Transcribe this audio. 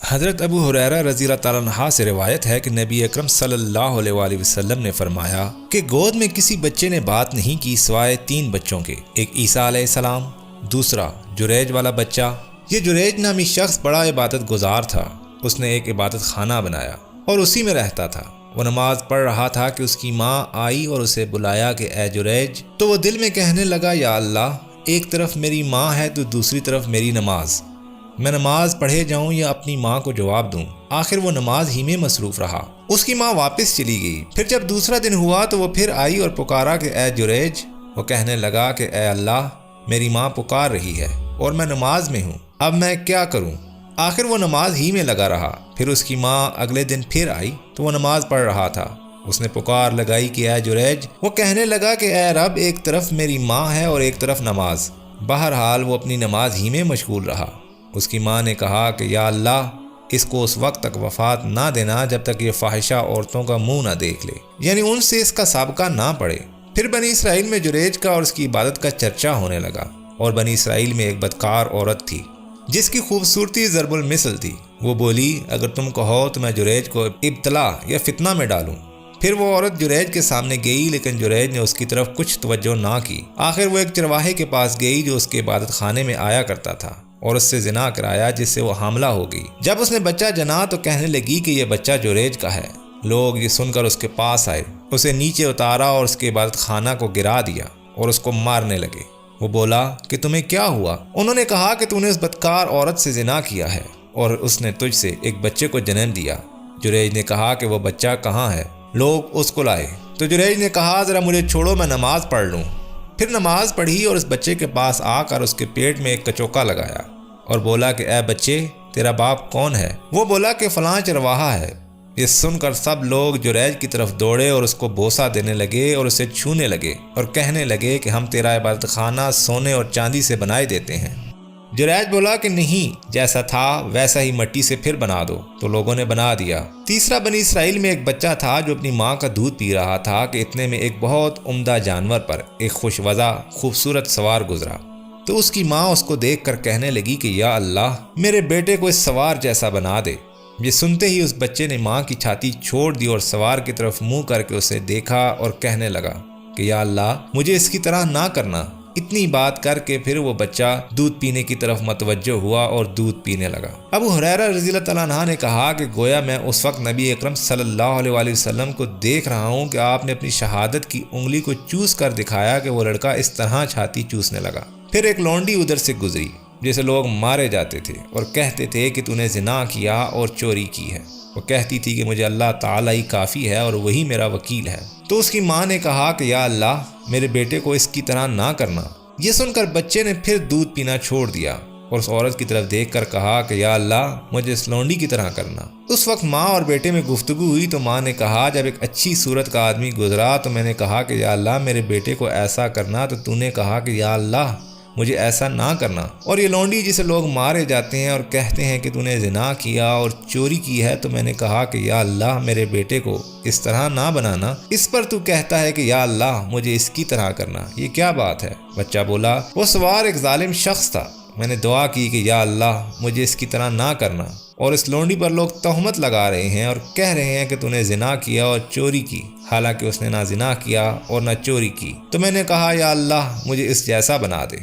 حضرت ابو ہریرہ رضی اللہ تعالیٰ عنہ سے روایت ہے کہ نبی اکرم صلی اللہ علیہ وآلہ وسلم نے فرمایا کہ گود میں کسی بچے نے بات نہیں کی سوائے 3 بچوں کے، ایک عیسیٰ علیہ السلام، دوسرا جریج والا بچہ۔ یہ جریج نامی شخص بڑا عبادت گزار تھا۔ اس نے ایک عبادت خانہ بنایا اور اسی میں رہتا تھا۔ وہ نماز پڑھ رہا تھا کہ اس کی ماں آئی اور اسے بلایا کہ اے جریج، تو وہ دل میں کہنے لگا یا اللہ، ایک طرف میری ماں ہے تو دوسری طرف میری نماز، میں نماز پڑھے جاؤں یا اپنی ماں کو جواب دوں؟ آخر وہ نماز ہی میں مصروف رہا۔ اس کی ماں واپس چلی گئی۔ پھر جب دوسرا دن ہوا تو وہ پھر آئی اور پکارا کہ اے جریج۔ وہ کہنے لگا کہ اے اللہ، میری ماں پکار رہی ہے اور میں نماز میں ہوں، اب میں کیا کروں؟ آخر وہ نماز ہی میں لگا رہا۔ پھر اس کی ماں اگلے دن پھر آئی تو وہ نماز پڑھ رہا تھا۔ اس نے پکار لگائی کہ اے جریج۔ وہ کہنے لگا کہ اے رب، ایک طرف میری ماں ہے اور ایک طرف نماز۔ بہرحال وہ اپنی نماز ہی میں مشغول رہا۔ اس کی ماں نے کہا کہ یا اللہ، اس کو اس وقت تک وفات نہ دینا جب تک یہ فاحشہ عورتوں کا منہ نہ دیکھ لے، یعنی ان سے اس کا سابقہ نہ پڑے۔ پھر بنی اسرائیل میں جریج کا اور اس کی عبادت کا چرچا ہونے لگا۔ اور بنی اسرائیل میں ایک بدکار عورت تھی جس کی خوبصورتی ضرب المثل تھی۔ وہ بولی، اگر تم کہو تو میں جریج کو ابتلا یا فتنہ میں ڈالوں۔ پھر وہ عورت جریج کے سامنے گئی، لیکن جریج نے اس کی طرف کچھ توجہ نہ کی۔ آخر وہ ایک چرواہے کے پاس گئی جو اس کے عبادت خانے میں آیا کرتا تھا، اور اس سے زنا کرایا، جس سے وہ حاملہ ہو گئی۔ جب اس نے بچہ جنا تو کہنے لگی کہ یہ بچہ جریج کا ہے۔ لوگ یہ سن کر اس کے پاس آئے، اسے نیچے اتارا اور اس کے عبادت خانہ کو گرا دیا اور اس کو مارنے لگے۔ وہ بولا کہ تمہیں کیا ہوا؟ انہوں نے کہا کہ تو نے اس بدکار عورت سے زنا کیا ہے اور اس نے تجھ سے ایک بچے کو جنم دیا۔ جریج نے کہا کہ وہ بچہ کہاں ہے؟ لوگ اس کو لائے تو جریج نے کہا ذرا مجھے چھوڑو، میں نماز پڑھ لوں۔ پھر نماز پڑھی اور اس بچے کے پاس آ کر اس کے پیٹ میں ایک کچوکا لگایا اور بولا کہ اے بچے، تیرا باپ کون ہے؟ وہ بولا کہ فلاں چرواہا ہے۔ یہ سن کر سب لوگ جریج کی طرف دوڑے اور اس کو بوسہ دینے لگے اور اسے چھونے لگے اور کہنے لگے کہ ہم تیرا عبادت خانہ سونے اور چاندی سے بنائے دیتے ہیں۔ جریج بولا کہ نہیں، جیسا تھا ویسا ہی مٹی سے پھر بنا دو، تو لوگوں نے بنا دیا۔ تیسرا بنی اسرائیل میں ایک بچہ تھا جو اپنی ماں کا دودھ پی رہا تھا کہ اتنے میں ایک بہت عمدہ جانور پر ایک خوش وضع خوبصورت سوار گزرا۔ تو اس کی ماں اس کو دیکھ کر کہنے لگی کہ یا اللہ، میرے بیٹے کو اس سوار جیسا بنا دے۔ یہ سنتے ہی اس بچے نے ماں کی چھاتی چھوڑ دی اور سوار کی طرف منہ کر کے اسے دیکھا اور کہنے لگا کہ یا اللہ، مجھے اس کی طرح نہ کرنا۔ اتنی بات کر کے پھر وہ بچہ دودھ پینے کی طرف متوجہ ہوا اور دودھ پینے لگا۔ ابو ہریرہ رضی اللہ تعالیٰ عنہ نے کہا کہ گویا میں اس وقت نبی اکرم صلی اللہ علیہ وآلہ وسلم کو دیکھ رہا ہوں کہ آپ نے اپنی شہادت کی انگلی کو چوس کر دکھایا کہ وہ لڑکا اس طرح چھاتی چوسنے لگا۔ پھر ایک لونڈی ادھر سے گزری جسے لوگ مارے جاتے تھے اور کہتے تھے کہ تو نے زنا کیا اور چوری کی ہے۔ وہ کہتی تھی کہ مجھے اللہ تعالیٰ ہی کافی ہے اور وہی میرا وکیل ہے۔ تو اس کی ماں نے کہا کہ یا اللہ، میرے بیٹے کو اس کی طرح نہ کرنا۔ یہ سن کر بچے نے پھر دودھ پینا چھوڑ دیا اور اس عورت کی طرف دیکھ کر کہا کہ یا اللہ، مجھے اس لونڈی کی طرح کرنا۔ اس وقت ماں اور بیٹے میں گفتگو ہوئی تو ماں نے کہا جب ایک اچھی صورت کا آدمی گزرا تو میں نے کہا کہ یا اللہ، میرے بیٹے کو ایسا کرنا، تو نے کہا کہ یا اللہ، مجھے ایسا نہ کرنا۔ اور یہ لونڈی جسے لوگ مارے جاتے ہیں اور کہتے ہیں کہ تو نے زنا کیا اور چوری کی ہے، تو میں نے کہا کہ یا اللہ، میرے بیٹے کو اس طرح نہ بنانا۔ اس پر تو کہتا ہے کہ یا اللہ، مجھے اس کی طرح کرنا، یہ کیا بات ہے؟ بچہ بولا، وہ سوار ایک ظالم شخص تھا، میں نے دعا کی کہ یا اللہ، مجھے اس کی طرح نہ کرنا، اور اس لونڈی پر لوگ تہمت لگا رہے ہیں اور کہہ رہے ہیں کہ تو نے زنا کیا اور چوری کی، حالانکہ اس نے نہ زنا کیا اور نہ چوری کی۔ تو میں نے کہا یا اللہ، مجھے اس جیسا بنا دے۔